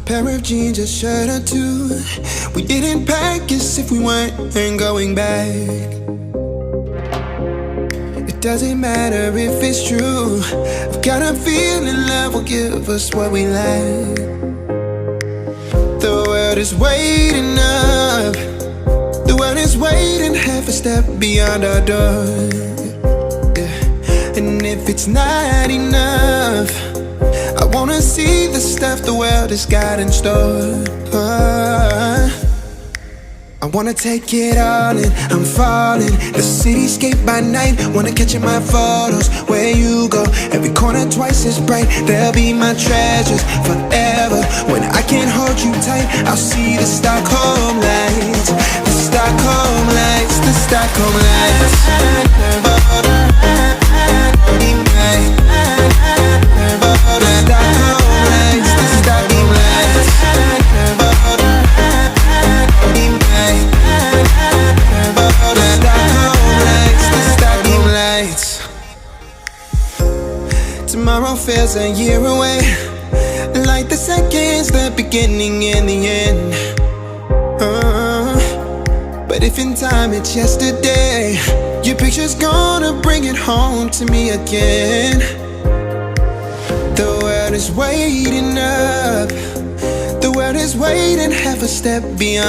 pair of jeans, a shirt or two. We didn't pack as if we weren't going back. It doesn't matter if it's true. I've got a feeling love will give us what we lack. The world is waiting up. The world is waiting half a step beyond our door. Yeah. And if it's not enough, I wanna see the stuff the world has got in store. I wanna take it all in, I'm falling. The cityscape by night, wanna catch in my photos. Where you go, every corner twice as bright. They'll be my treasures forever. When I can't hold you tight, I'll see the Stockholm lights. The Stockholm lights, the Stockholm lights. Tomorrow feels a year away, like the seconds, the beginning and the end. But if in time it's yesterday, your picture's gonna bring it home to me again. The world is waiting up. The world is waiting half a step beyond.